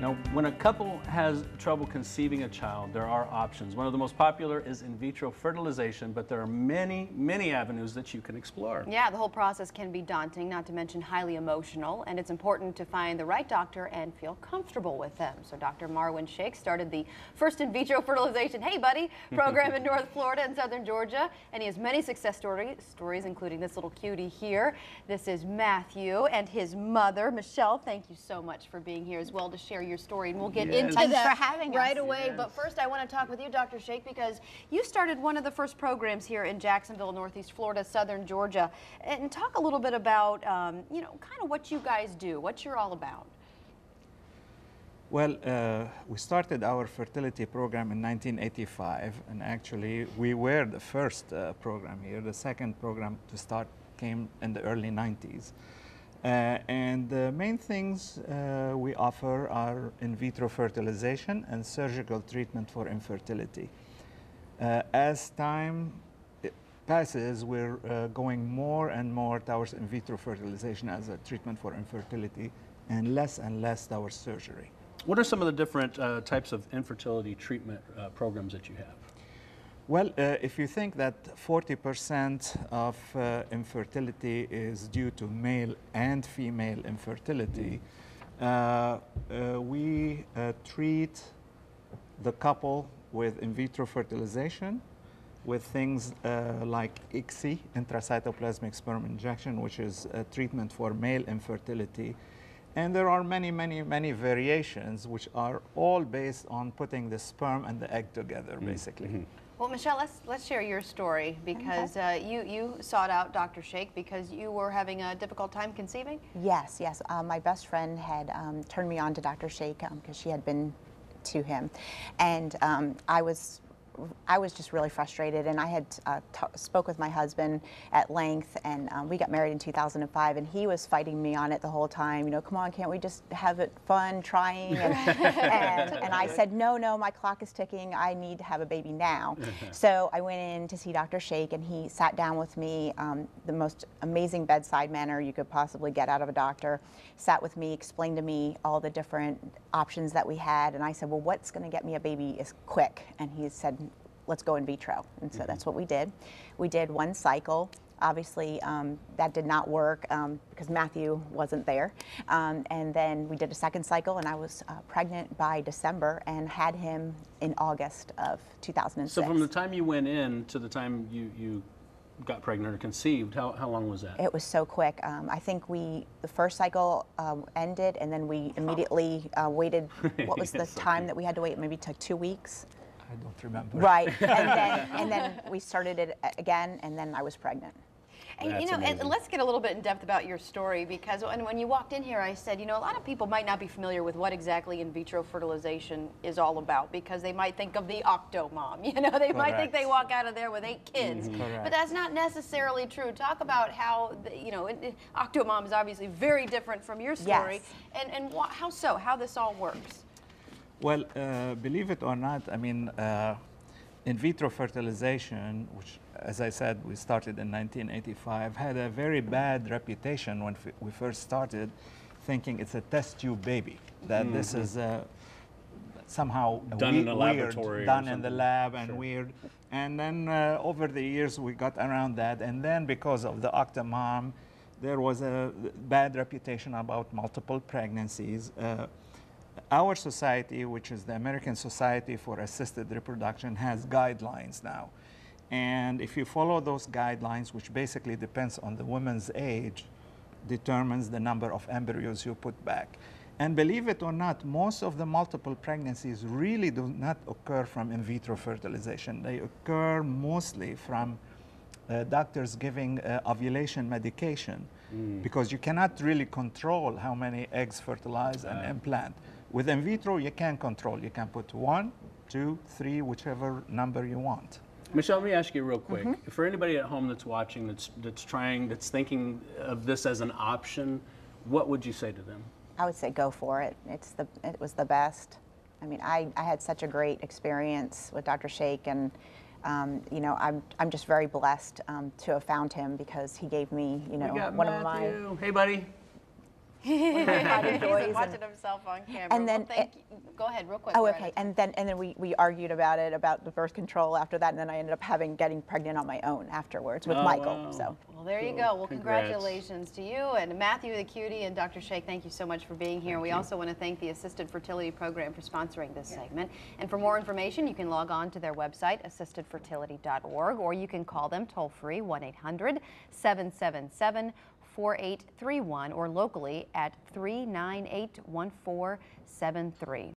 Now, when a couple has trouble conceiving a child, there are options. One of the most popular is in vitro fertilization, but there are many, many avenues that you can explore. Yeah, the whole process can be daunting, not to mention highly emotional, and it's important to find the right doctor and feel comfortable with them. So Dr. Marwin Sheikh started the first in vitro fertilization, hey buddy, program in North Florida and Southern Georgia, and he has many success stories, including this little cutie here. This is Matthew and his mother, Michelle. Thank you so much for being here as well to share your story, and we'll get into that right away. Yes. But first, I want to talk with you, Dr. Sheikh, because you started one of the first programs here in Jacksonville, Northeast Florida, Southern Georgia, and talk a little bit about, you know, kind of what you guys do, what you're all about. Well, we started our fertility program in 1985, and actually we were the first program here. The second program to start came in the early 90s. And the main things we offer are in vitro fertilization and surgical treatment for infertility. As time passes, we're going more and more towards in vitro fertilization as a treatment for infertility and less towards surgery. What are some of the different types of infertility treatment programs that you have? Well, if you think that 40% of infertility is due to male and female infertility, we treat the couple with in vitro fertilization with things like ICSI, intracytoplasmic sperm injection, which is a treatment for male infertility. And there are many variations, which are all based on putting the sperm and the egg together, basically. Well, Michelle, let's share your story, because you sought out Dr. Sheikh because you were having a difficult time conceiving? Yes. My best friend had turned me on to Dr. Sheikh because she had been to him. And I was just really frustrated, and I had spoke with my husband at length, and we got married in 2005, and he was fighting me on it the whole time. You know, come on, can't we just have it fun trying? And I said, no, my clock is ticking. I need to have a baby now. So I went in to see Dr. Sheikh, and he sat down with me, the most amazing bedside manner you could possibly get out of a doctor. Sat with me, explained to me all the different options that we had, and I said, well, what's going to get me a baby is quick. And he said, let's go in vitro. And so that's what we did. We did one cycle. Obviously, that did not work because Matthew wasn't there. And then we did a second cycle, and I was pregnant by December and had him in August of 2006. So from the time you went in to the time you got pregnant or conceived, how long was that? It was so quick. I think the first cycle ended, and then we immediately waited. What was the time that we had to wait? Maybe it took 2 weeks. I don't remember. Right, and then we started it again, and then I was pregnant. And you know, and let's get a little bit in depth about your story, because when you walked in here, I said, you know, a lot of people might not be familiar with what exactly in vitro fertilization is all about, because they might think of the octomom. You know, they might think they walk out of there with 8 kids, but that's not necessarily true. Talk about how you know, octomom is obviously very different from your story, and how so? How this all works? Well, believe it or not, I mean, in vitro fertilization, which, as I said, we started in 1985, had a very bad reputation when we first started, thinking it's a test tube baby, that this is somehow done in a laboratory, done in the lab and weird. And then over the years, we got around that. And then because of the octomom, there was a bad reputation about multiple pregnancies. Our society, which is the American Society for Assisted Reproduction, has guidelines now. And if you follow those guidelines, which basically depends on the woman's age, determines the number of embryos you put back. And believe it or not, most of the multiple pregnancies really do not occur from in vitro fertilization. They occur mostly from doctors giving ovulation medication, because you cannot really control how many eggs fertilize and implant. With in vitro, you can control. You can put 1, 2, 3, whichever number you want. Michelle, let me ask you real quick. For anybody at home that's watching, that's thinking of this as an option, what would you say to them? I would say go for it. It was the best. I mean, I had such a great experience with Dr. Sheikh, and you know, I'm just very blessed to have found him, because he gave me, you know, we got one Matthew. of my. Hey, buddy. one of my pride joys. He's watching himself on camera. And then, well, go ahead, real quick. oh, We're okay. out of time. And then we argued about it, about the birth control after that, and then I ended up getting pregnant on my own afterwards with Michael. Wow. So. Well, there you go. Well, Congrats. congratulations to you. And Matthew the Cutie and Dr. Shake, thank you so much for being here. We also want to thank the Assisted Fertility Program for sponsoring this segment. And for more information, you can log on to their website, assistedfertility.org, or you can call them toll-free, 1-800-777-4831, or locally at 398-1473.